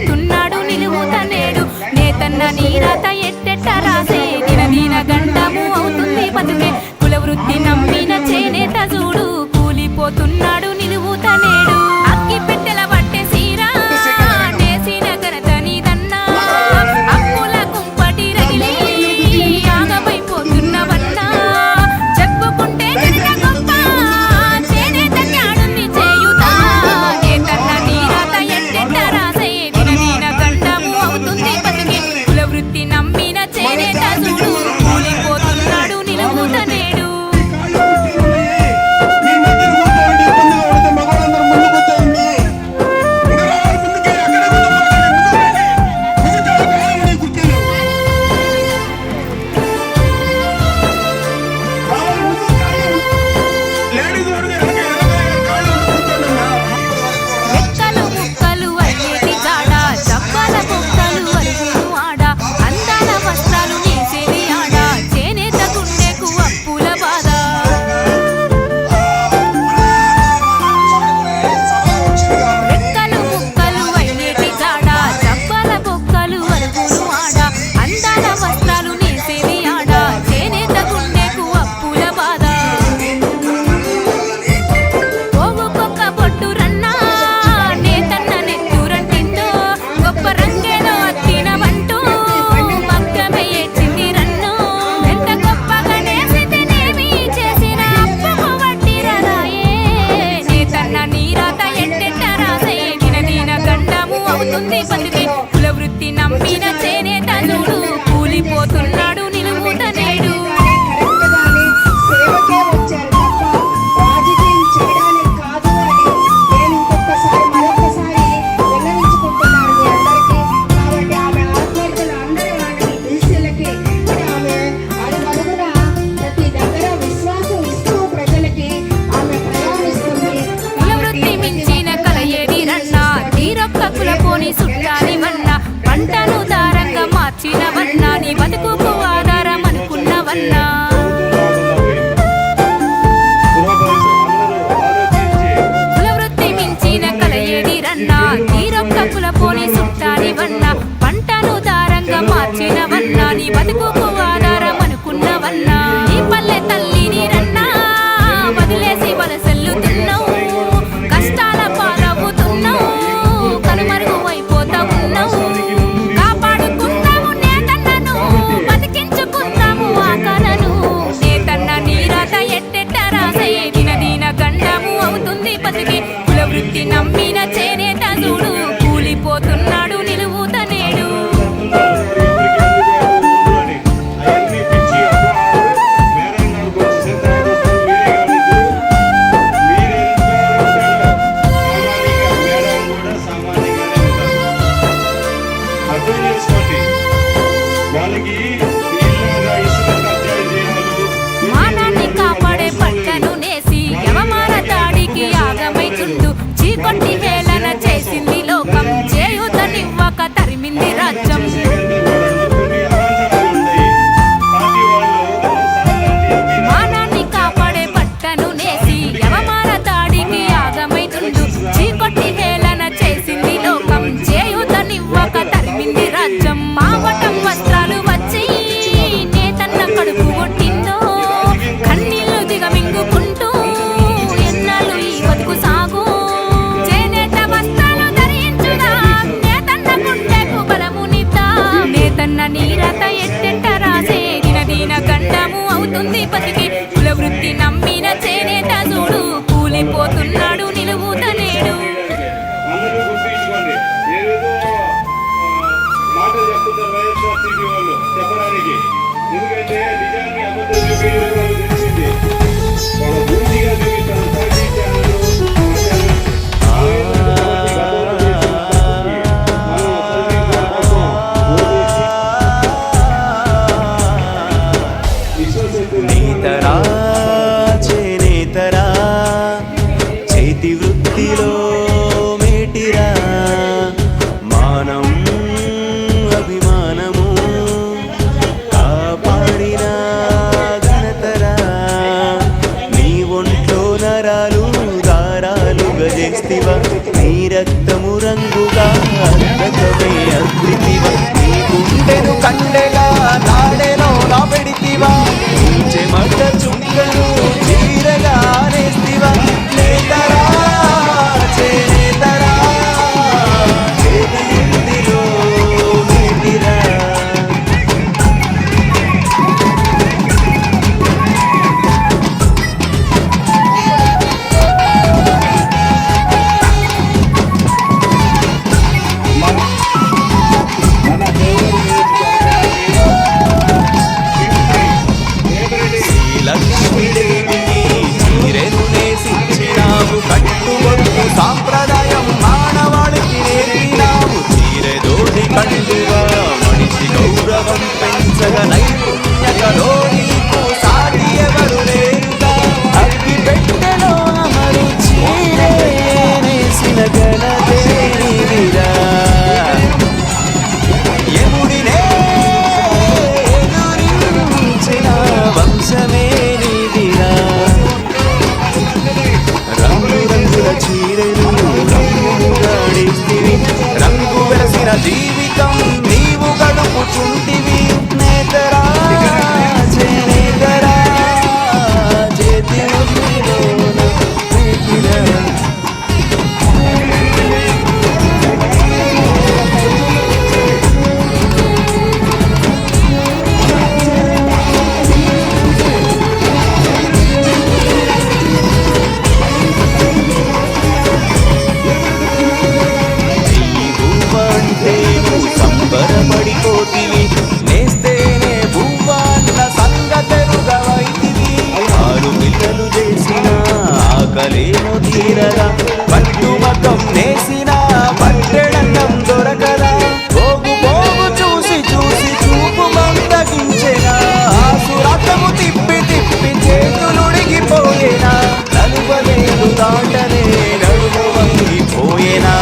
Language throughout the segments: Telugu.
కూలిపోతున్నాడు నిలువుతనేడు నేతన్న నీరాత ఎట్టెట్ట రాసే దినదిన గండము అవుతుంది బతుకే కులవృత్తి నమ్మిన చేనేత చూడు కూలిపోతున్నాడు నిలువుతనేడు అక్కి పెట్టెల పట్టే సీరా నేసిన ఘనత నీదన్నా అప్పుల కుంపటి రగిలి ఆగమైపోతున్నవన్నా చెప్పుకుంటే గనక గొప్ప చేనేత జ్ఞానుని చేయుతా నేతన్న నీరాత ఎట్టెట్ట రాసే దినదిన గండము అవుతుంది బతుకే కులవృత్తి నమ్మిన చేనేత చూడు కూలిపోతున్నాడు నిలువుతనేడు కులవృత్తి నమ్మిన చేనేత చూడు కూలిపోతున్నాడు నిలువుతనేడు కులవృత్తి మించిన కల ఏది రన్నా తీరొక్క కులపోని సుట్టానివన్నా పంటను దారంగా మార్చినవన్నా నీ బతుకుకు ఆధారం అనుకున్నవన్నా కులవృత్తి మించిన కల ఏది రన్నా తీరొక్క కులపోని సుట్టానివన్నా పంటను దారంగా మార్చినవన్నా నీ బతుకుకు ఆధారం అనుకున్నవన్నా నీ పల్లె తల్లిని రన్నా వదిలేసి వలసెల్లుతున్నావు కష్టాల పాలవుతున్నావు కనుమరుగు అయిపోతా ఉన్నావు కాపాడుకుంటాము నేతన్నను బతికించుకుంటాము ఆ కలను నేతన్న నీరాత ఎట్టెట్ట రాసే దినదిన గండము అవుతుంది బతికి కులవృత్తి నమ్మిన చేనేత చూడు కూలిపోతున్నాడు నిలువుతనేడు మానాన్ని కాపాడే పట్టను నేసి యవమాన దాడికి ఆగమై చుట్టూ చీకొట్టి వేలన చేసింది లోకం చేయుతనివ్వక తరిమింది రాజ్యం మానాన్ని కాపాడే పట్టను నేసి యవమాన దాడికి ఆగమై చుట్టూ చీకొట్టి వేలన చేసింది లోకం చేయుతనివ్వక తరిమింది రాజ్యం మావటం వస్త్రాలు వచ్చి నేతన్న కడుపు కొట్టిందో కన్నీళ్లు దిగమింగుకుంటూ ఎన్నాళ్ళు ఈ బతుకు సాగు చేనేత వస్త్రాలు ధరించుదా నేతన్న గుండెకు బలమునిద్దా నేతన్న నీరత ఎట్టెట్ట రాసే దినదిన గండము అవుతుంది బతికి కులవృత్తి నమ్మిన చేనేత చూడు కూలిపోతున్నాడు నిలువుతనేడు చెప్పడానికి ఎందుకంటే నిజాన్ని అబద్ధం తెలిసింది వాళ్ళ పూర్తిగా నేతరా చేనేతరా వెలుగజేస్తివ నీ రక్తము రంగుగా అద్దకమే అద్రితివ నీ గుండెను కండెగా నాడెలో నా పెడితివా నీ చెమట చుక్కను చీరగా నేస్తివ నేతరా చేతరా చేతిలో మేటిరా లక్ష్మీదేవిని చీరెను నేసిచ్చినావు కట్టుబొట్టు సాంప్రదాయం మానవాళికి నేర్పినావు చీరెదోటి కండుగా మనిషి గౌరవం పెంచగ నైపుణ్యతలో నీకు సాటి ఎవరు లేరుగా అగ్గి పెట్టెలో అమరు చీరే నేసిన గణతే నీవిరా యముడినే ఎదురించిన వంశమే నీదిరా రంగు రంగుల చీరలు రంగుగాడిస్తివి రంగు వెలసిన జీవితం నీవు గడుపుచుంటివి నేతరా చేనేతరా చేతి ఒత్తిలోన నేతిరా సంబరపడిపోతివి నేస్తేనే భూమాన్న సంగతెరుగవైతివి 6 పిల్లలు చేసిన ఆకలేను తీరగా పట్టుమకం నేసిన పట్టెడన్నం దొరకదా పోగు పోగు చూసి చూసి చూపు మందగించెనా ఆసురథము తిప్పి తిప్పి చేతులుడిగిపోయేనా 40 ఏళ్ళు దాటనే నడుము వంగిపోయేనా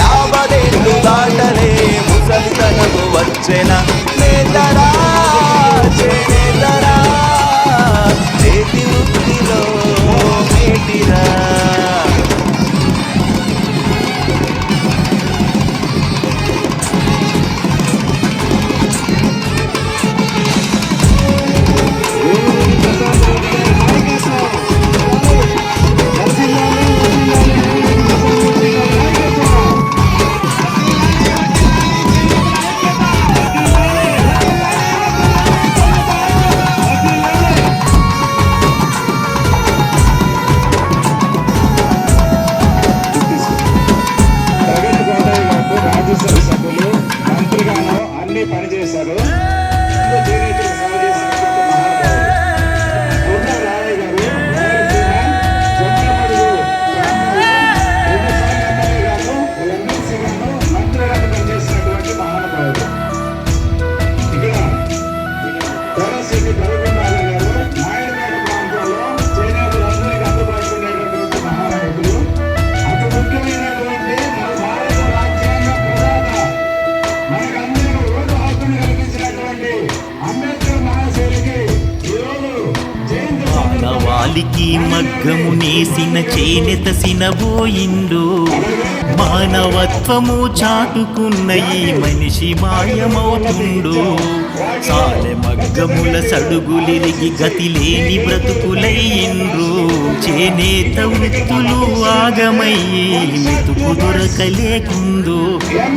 50 ఏళ్ళు దాటనే ముసలితనము వచ్చెనా నేతరా చేనేతరా చేతి వృత్తిలో మేటిరా రాజ్యసభ సభ్యులు మంత్రిగాను అన్ని పనిచేశారు. చేనేతలకు సేవ చేసినటువంటి మహానుభావులు కొండ రామయ్య గారు జొన్నమడుగు గ్రామంలో 2 సార్లు ఎమ్మెల్యే గాను ఎమ్మెల్సీ గాను మంత్రిగాను పనిచేసినటువంటి మహానుభావులు. ఇక్కడ కోరశెట్టి రవికుమార్ గారు నాయుడుపేట ప్రాంతంలో చేనేతలందరికీ అందుబాటులో ఉండేటటువంటి మహానాయకులు. అతి ముఖ్యమైనటువంటి మన భారత రాజ్యాంగ ప్రధాత మనకందరికీ ఓటు హక్కును కల్పించినటువంటి అంబేద్కర్ మహాశయులకి ఈరోజు జయంతి మానవాళికి మగ్గము నేసిన చేనేత సినబోయిండు మానవత్వము చాటుకున్న ఈ మనిషి మాయమవుతుండు సాలె మగ్గముల సడుగులిరిగి గతి లేని బ్రతుకులయ్యిండ్రు చేనేత వృత్తులు ఆగమయ్యి మెతుకు దొరకలేకుందు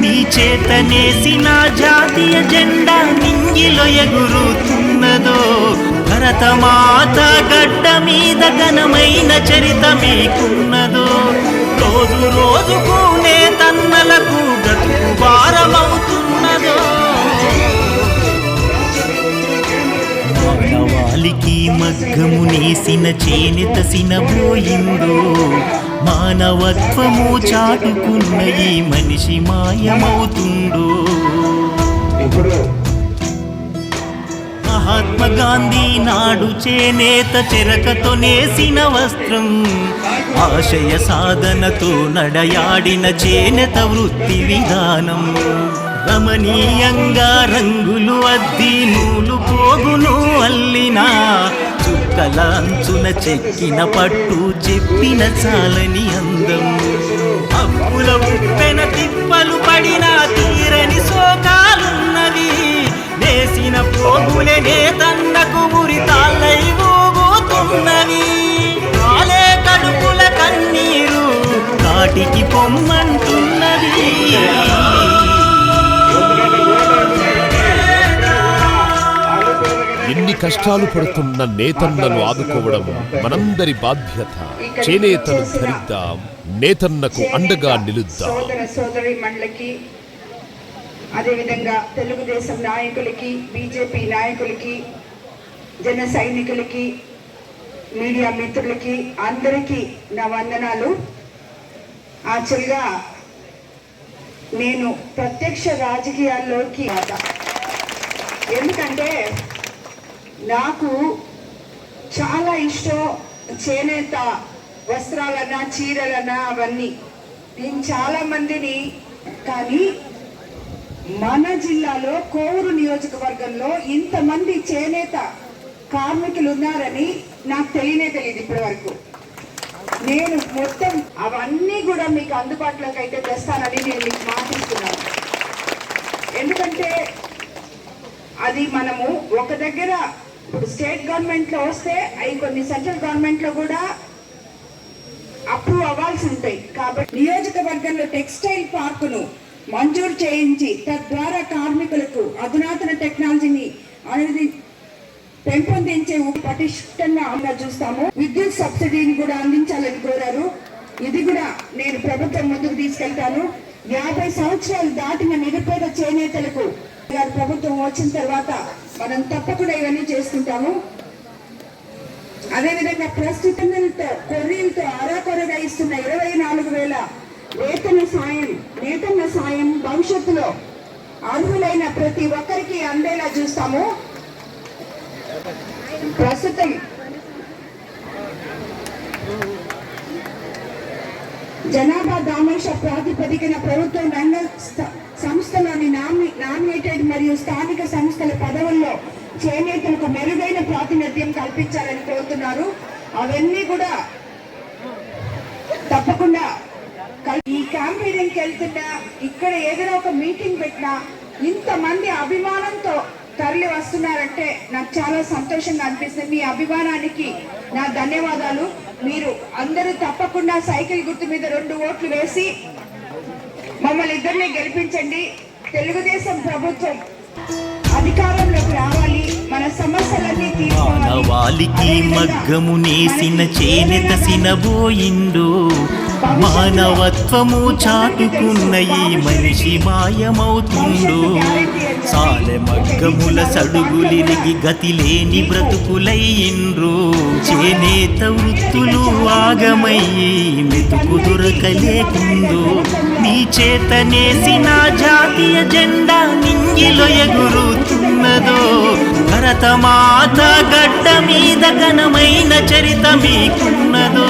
నీ చేతనేసిన జాతీయ జెండా నింగిలో ఎగురుతున్నదో భరతమాత గడ్డ మీద ఘనమైన చరిత మీకున్నదో రోజు రోజుకు నేతన్నలకు బ్రతుకు భారమవుతున్నదో మానవాళికి మగ్గము నేసిన చేనేత సినబోయిందో మానవత్వము చాటుకున్న ఈ మనిషి మాయమవుతుండో మహాత్మా గాంధీ నాడు చేనేత చెరకతో నేసిన వస్త్రం ఆశయ సాధనతో నడయాడిన చేనేత వృత్తి విధానం రమణీయంగా రంగులు అద్ది నూలు పోగును అల్లినా చుక్కల అంచున చెక్కిన పట్టు చెప్పిన చాలని అందం అప్పుల ఉప్పెన తిప్పలు పడిన తీరని శోకాలున్నవి వేసిన పోగులే నేతన్నకు ఉరి తాళ్ళై ఊగుతున్నవి కాలే కడుపుల కన్నీరు కాటికి పొమ్మంటున్నది ఎన్ని కష్టాలు పడుతున్న నేతన్నను ఆదుకోవడం మనందరి బాధ్యత. చేనేతను ధరిద్దాం, నేతన్నకు అండగా నిలుద్దాం. సోదరి మండలికి, అదేవిధంగా తెలుగుదేశం నాయకులకి, బీజేపీ నాయకులకి, జన సైనికులకి, మీడియా మిత్రులకి అందరికీ నా వందనాలు. యాక్చువల్గా నేను ప్రత్యక్ష రాజకీయాల్లోకి ఎందుకంటే నాకు చాలా ఇష్టం చేనేత వస్త్రాలన్నా చీరలన్నా అవన్నీ. నేను చాలా మందిని, కానీ మన జిల్లాలో కోవూరు నియోజకవర్గంలో ఇంతమంది చేనేత కార్మికులు ఉన్నారని నాకు తెలియదు ఇప్పటి వరకు. నేను మొత్తం అవన్నీ కూడా మీకు అందుబాటులోకి అయితే తెస్తానని నేను మీకు మాటిస్తున్నాను. ఎందుకంటే అది మనము ఒక దగ్గర ఇప్పుడు స్టేట్ గవర్నమెంట్లో వస్తే అవి కొన్ని సెంట్రల్ గవర్నమెంట్లో కూడా అప్రూవ్ అవ్వాల్సి ఉంటాయి. కాబట్టి నియోజకవర్గంలో టెక్స్టైల్ పార్కును మంజూరు చేయించి తద్వారా కార్మికులకు అధునాతన టెక్నాలజీని అనేది పెంపొందించే పటిష్టంగా చూస్తాము. విద్యుత్ సబ్సిడీని కూడా అందించాలని కోరారు. ఇది కూడా నేను ప్రభుత్వం ముందుకు తీసుకెళ్తాను. 50 సంవత్సరాలు దాటిన నిరుపేద చేనేతలకు ప్రభుత్వం వచ్చిన తర్వాత మనం తప్పకుండా ఇవన్నీ చేసుకుంటాము. అదేవిధంగా ప్రస్తుతం కొర్రీలతో అరాకొరగా ఇస్తున్న 24,000 వేతన సాయం భవిష్యత్తులో అర్హులైన ప్రతి ఒక్కరికి అందేలా చూస్తాము. ప్రస్తుతం జనాభా దామాష ప్రాతిపదికన ప్రభుత్వ రంగ సంస్థలోని నామినేటెడ్ మరియు స్థానిక సంస్థల పదవుల్లో చేనేతలకు మెరుగైన ప్రాతినిధ్యం కల్పించాలని కోరుతున్నారు. అవన్నీ కూడా తప్పకుండా ఈ క్యాంపెయినింగ్కి వెళ్తున్నా, ఇక్కడ ఏదైనా ఒక మీటింగ్ పెట్టినా ఇంతమంది అభిమానంతో తరలి వస్తున్నారంటే నాకు చాలా సంతోషంగా అనిపిస్తుంది. మీ అభిమానానికి నా ధన్యవాదాలు. మీరు అందరూ తప్పకుండా సైకిల్ గుర్తు మీద 2 ఓట్లు వేసి మమ్మల్ని ఇద్దరిని గెలిపించండి. తెలుగుదేశం ప్రభుత్వం అధికారంలోకి రావాలి, మన సమస్యలన్నీ మానవాళికి మగ్గము నేసిన చేనేత సినబోయిండు మానవత్వము చాటుకున్న ఈ మనిషి మాయమవుతుండు సాలె మగ్గముల సడుగులిరిగి గతిలేని బ్రతుకులయ్యిండ్రు చేనేత వృత్తులు ఆగమయ్యి మెతుకు దొరకలేకుండు నీ చేత నేసిన జాతీయ జెండా నింగిలో ఎగురుతున్నదో భరతమాత గడ్డ మీద ఘనమైన చరిత మీకున్నదో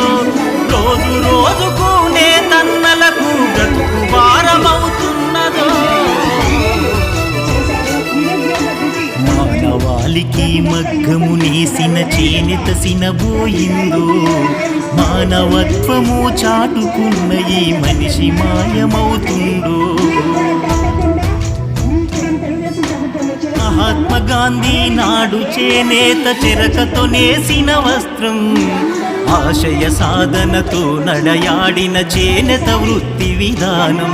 రోజు రోజుకు నేతన్నలకు బ్రతుకు భారమవుతున్నదో మానవాళికి మగ్గము నేసిన చేనేత సినబోయిందో మానవత్వము చాటుకున్న ఈ మనిషి మాయమవుతుందో మహాత్మా గాంధీ నాడు చేనేత చెరకతో నేసిన వస్త్రం ఆశయ సాధనతో నడయాడిన చేనేత వృత్తి విధానం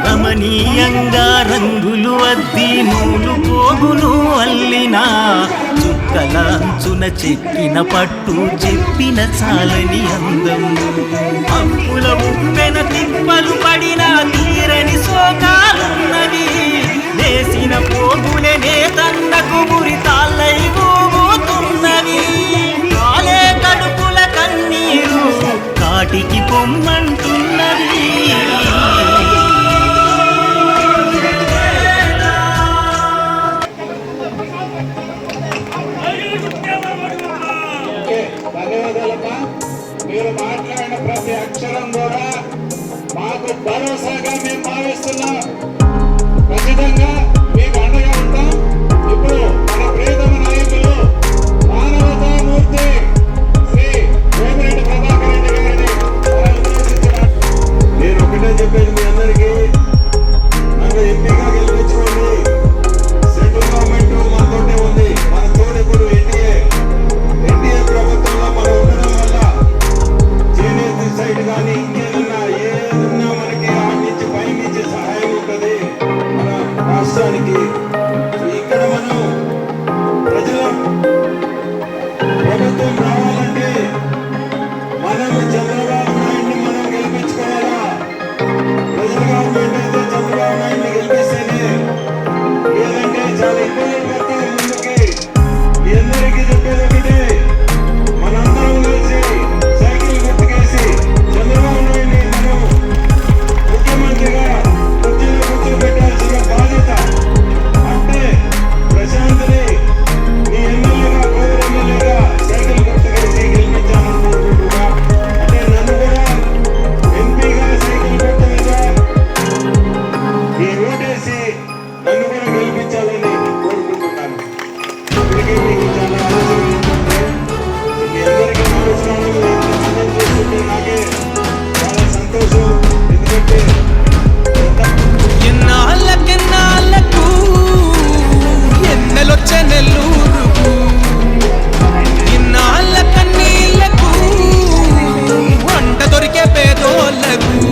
రమణీయంగా రంగులు అద్ది నూలు పోగును అల్లినా చుక్కల అంచున చెక్కిన పట్టు చెప్పిన చాలని అందం అప్పుల ఉప్పెన తిప్పలు పడిన తీరని శోకాలున్నవి వేసిన పోగులే నేతన్నకు గురి తాళ్ళై ఊగుతున్నవి కాలే కడుపుల కన్నీరు కాటికి పొమ్మంటున్నది ధన్యవాదాలమ్మా. మీరు మాట్లాడిన ప్రతి అక్షరం కూడా మాకు భరోసాగా మేము భావిస్తున్నాం. ఉన్నోళ్లకు